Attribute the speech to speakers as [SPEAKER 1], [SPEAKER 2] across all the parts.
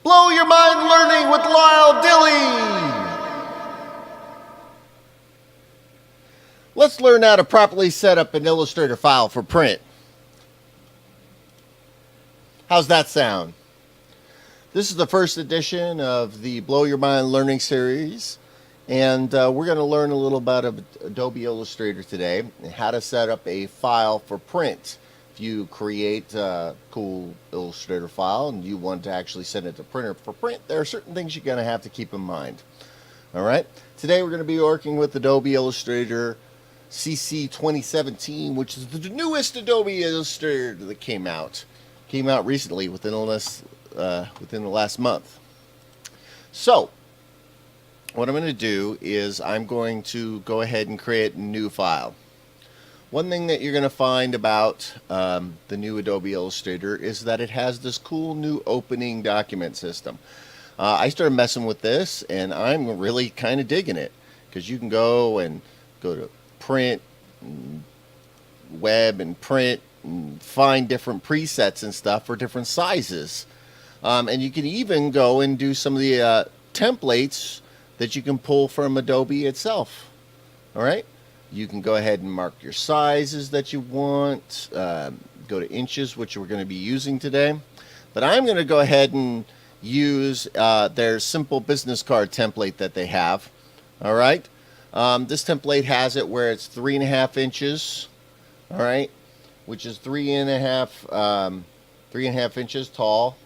[SPEAKER 1] Blow Your Mind Learning with Lyle Dilly. Let's learn how to properly set up an Illustrator file for print. How's that sound? This is the first edition of the Blow Your Mind Learning series, and we're going to learn a little about Adobe Illustrator today and how to set up a file for print. If you create a cool Illustrator file and you want to actually send it to printer for print, there are certain things you're going to have to keep in mind. All right, today we're going to be working with Adobe Illustrator CC 2017, which is the newest Adobe Illustrator that came out recently within the last month. So what I'm going to do is I'm going to go ahead and create a new file. One thing that you're going to find about the new Adobe Illustrator is that it has this cool new opening document system. I started messing with this and I'm really kind of digging it, because you can go to print, and web and print, and find different presets and stuff for different sizes. And you can even go and do some of the templates that you can pull from Adobe itself. All right, you can go ahead and mark your sizes that you want. Go to inches, which we're going to be using today. But I'm going to go ahead and use their simple business card template that they have. All right, this template has it where it's 3.5 inches. All right, which is 3.5 inches tall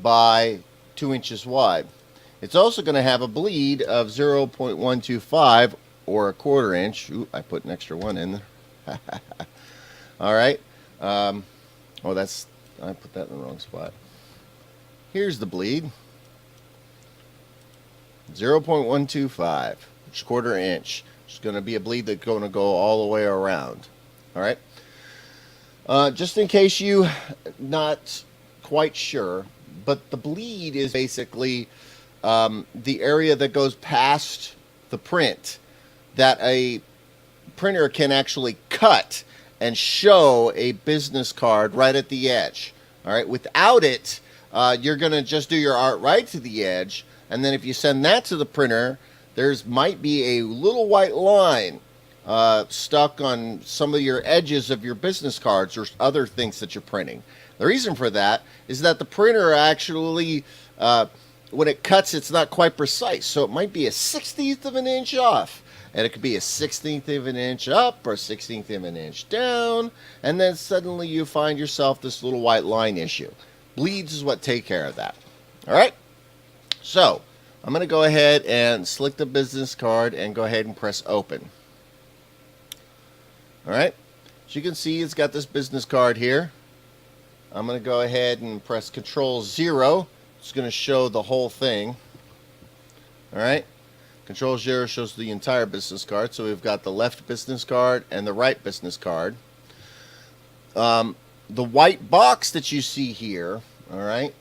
[SPEAKER 1] by 2 inches wide. It's also going to have a bleed of 0.125 or 1/4 inch. Ooh, I put an extra one in there. All right. I put that in the wrong spot. Here's the bleed. 0.125, which is 1/4 inch. It's going to be a bleed that's going to go all the way around. All right. Just in case you not quite sure, but the bleed is basically the area that goes past the print that a printer can actually cut and show a business card right at the edge. All right, without it, you're going to just do your art right to the edge, and then if you send that to the printer, there's might be a little white line stuck on some of your edges of your business cards or other things that you're printing. The reason for that is that the printer actually, when it cuts, it's not quite precise, so it might be a 1/16 of an inch off. And it could be a 1/16 of an inch up or 1/16 of an inch down, and then suddenly you find yourself this little white line issue. Bleeds is what take care of that. All right, so I'm going to go ahead and select the business card and go ahead and press open. All right, as you can see, it's got this business card here. I'm going to go ahead and press Control-0. It's going to show the whole thing. All right. Control-0 shows the entire business card. So we've got the left business card and the right business card. The white box that you see here, all right,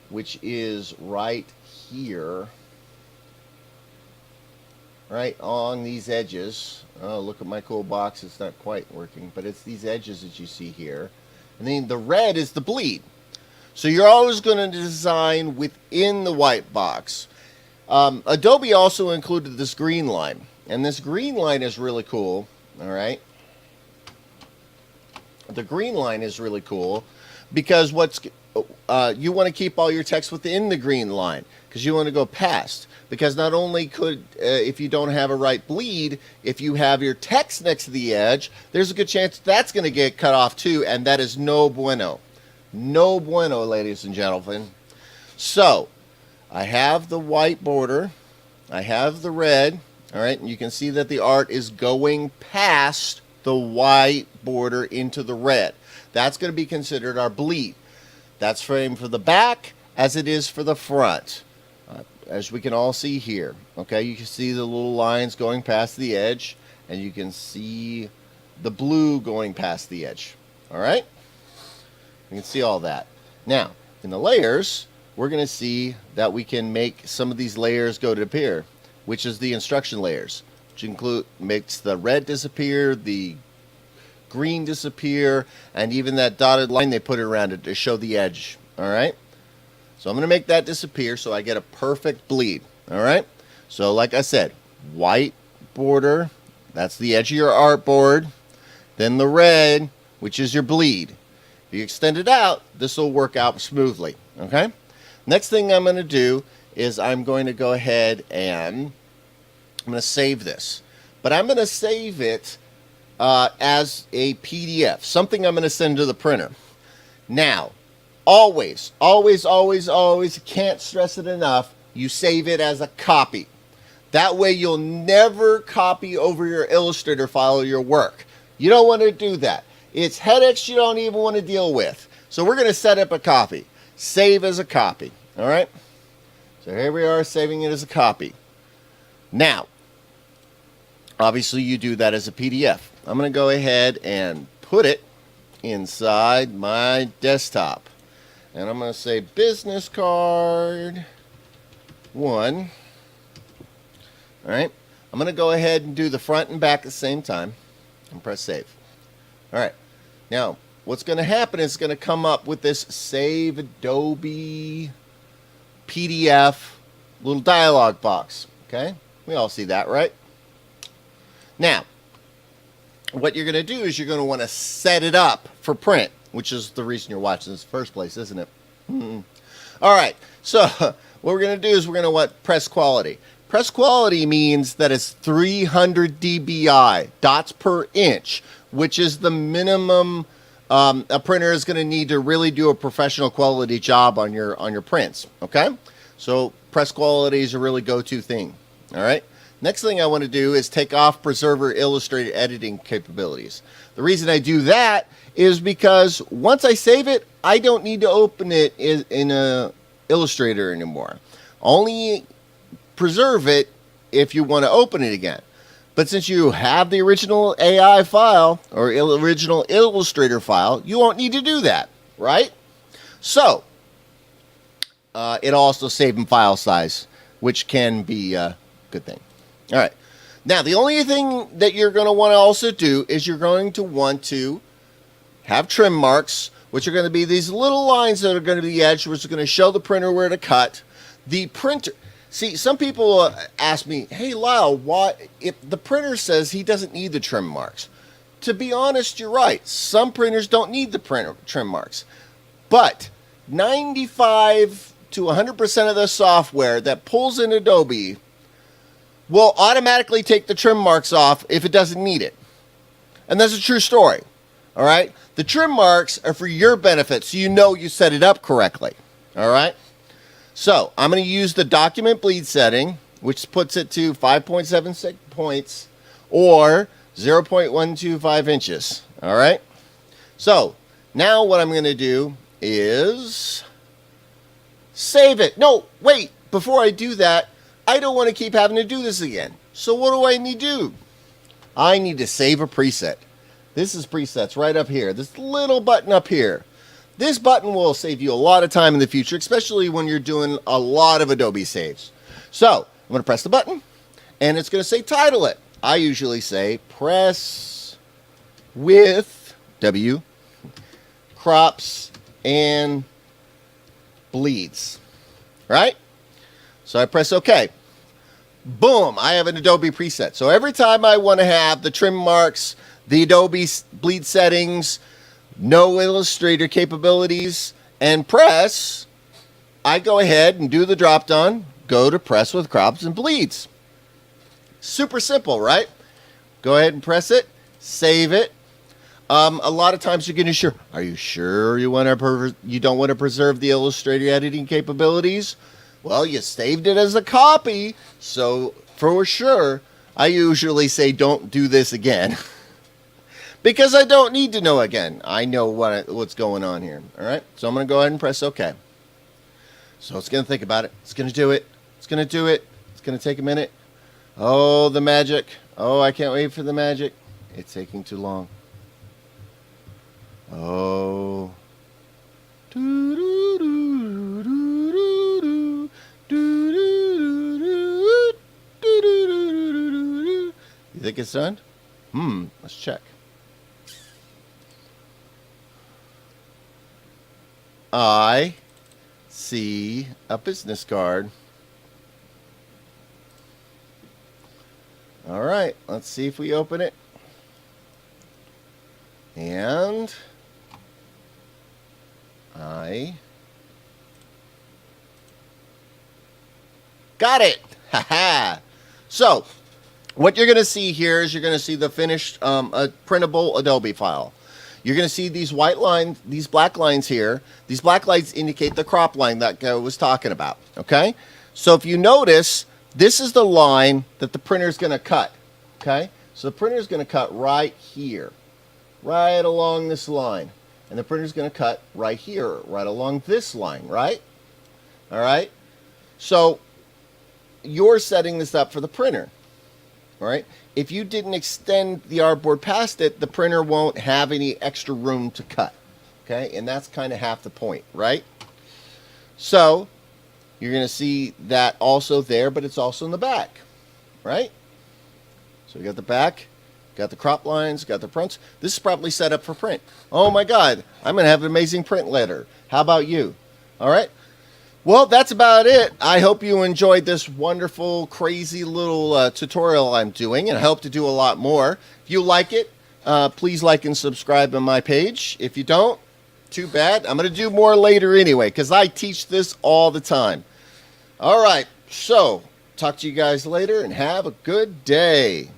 [SPEAKER 1] which is right here, right on these edges. Oh, look at my cool box. It's not quite working, but it's these edges that you see here. And then the red is the bleed. So you're always going to design within the white box. Adobe also included this green line, and this green line is really cool. All right, the green line is really cool because you want to keep all your text within the green line, because you want to go past, because not only could if you don't have a right bleed, if you have your text next to the edge, there's a good chance that's going to get cut off too, and that is no bueno. No bueno, ladies and gentlemen. So I have the white border, I have the red, all right, and you can see that the art is going past the white border into the red. That's going to be considered our bleed. That's same for the back as it is for the front, as we can all see here. Okay, you can see the little lines going past the edge, and you can see the blue going past the edge. All right, you can see all that. Now, in the layers, we're going to see that we can make some of these layers go to appear, which is the instruction layers, which makes the red disappear, the green disappear, and even that dotted line they put around it to show the edge. All right, So I'm going to make that disappear so I get a perfect bleed. All right. So like I said, white border, that's the edge of your artboard. Then the red, which is your bleed. If you extend it out, this will work out smoothly. Okay. Next thing I'm going to do is I'm going to go ahead and I'm going to save this. But I'm going to save it as a PDF, something I'm going to send to the printer. Now, always, can't stress it enough, you save it as a copy. That way you'll never copy over your Illustrator file your work. You don't want to do that. It's headaches you don't even want to deal with. So we're going to set up a copy. Save as a copy. All right? So here we are saving it as a copy. Now, obviously you do that as a PDF. I'm going to go ahead and put it inside my desktop. And I'm going to say business card 1. All right. I'm going to go ahead and do the front and back at the same time and press save. All right. Now, what's going to happen is it's going to come up with this Save Adobe PDF little dialog box. Okay. We all see that, right? Now, what you're going to do is you're going to want to set it up for print, which is the reason you're watching this in the first place, isn't it? All right. So what we're going to do is we're going to press quality. Press quality means that it's 300 dpi, dots per inch, which is the minimum a printer is going to need to really do a professional quality job on your prints. Okay. So press quality is a really go-to thing. All right. Next thing I want to do is take off Preserver Illustrator editing capabilities. The reason I do that is because once I save it, I don't need to open it in Illustrator anymore. Only preserve it if you want to open it again. But since you have the original AI file or original Illustrator file, you won't need to do that, right? So, it'll also save in file size, which can be a good thing. All right. Now, the only thing that you're going to want to also do is you're going to want to have trim marks, which are going to be these little lines that are going to be the edge, which are going to show the printer where to cut. The printer, see, some people ask me, hey, Lyle, why, if the printer says he doesn't need the trim marks? To be honest, you're right. Some printers don't need the trim marks. But 95 to 100% of the software that pulls in Adobe will automatically take the trim marks off if it doesn't need it. And that's a true story. All right? The trim marks are for your benefit, so you know you set it up correctly. All right? So I'm going to use the document bleed setting, which puts it to 5.76 points or 0.125 inches. All right? So now what I'm going to do is save it. No, wait. Before I do that, I don't want to keep having to do this again. So what do I need to do? I need to save a preset. This is presets right up here. This little button up here. This button will save you a lot of time in the future, especially when you're doing a lot of Adobe saves. So I'm going to press the button, and it's going to say title it. I usually say press with W, crops, and bleeds. Right? So I press OK. Boom, I have an Adobe preset. So every time I want to have the trim marks, the Adobe bleed settings, no Illustrator capabilities, and press, I go ahead and do the drop down, go to press with crops and bleeds. Super simple, right? Go ahead and press it, save it. A lot of times you're going to sure, are you sure you don't want to preserve the Illustrator editing capabilities? Well, you saved it as a copy, so for sure, I usually say don't do this again. Because I don't need to know again. I know what's going on here. All right, so I'm going to go ahead and press OK. So it's going to think about it. It's going to do it. It's going to do it. It's going to take a minute. Oh, the magic. Oh, I can't wait for the magic. It's taking too long. Oh. You think it's done? Let's check. I see a business card. All right, let's see if we open it. And I got it. Haha. So, what you're going to see here is you're going to see the finished printable Adobe file. You're going to see these white lines, these black lines here. These black lines indicate the crop line that I was talking about, okay? So if you notice, this is the line that the printer is going to cut, okay? So the printer is going to cut right here, right along this line. And the printer is going to cut right here, right along this line, right? All right? So you're setting this up for the printer, all right? If you didn't extend the artboard past it, the printer won't have any extra room to cut, okay? And that's kind of half the point, right? So you're going to see that also there, but it's also in the back, right? So we got the back, got the crop lines, got the fronts. This is probably set up for print. Oh my God, I'm going to have an amazing print later. How about you? All right? Well, that's about it. I hope you enjoyed this wonderful, crazy little tutorial I'm doing, and I hope to do a lot more. If you like it, please like and subscribe on my page. If you don't, too bad. I'm going to do more later anyway, because I teach this all the time. All right, so talk to you guys later, and have a good day.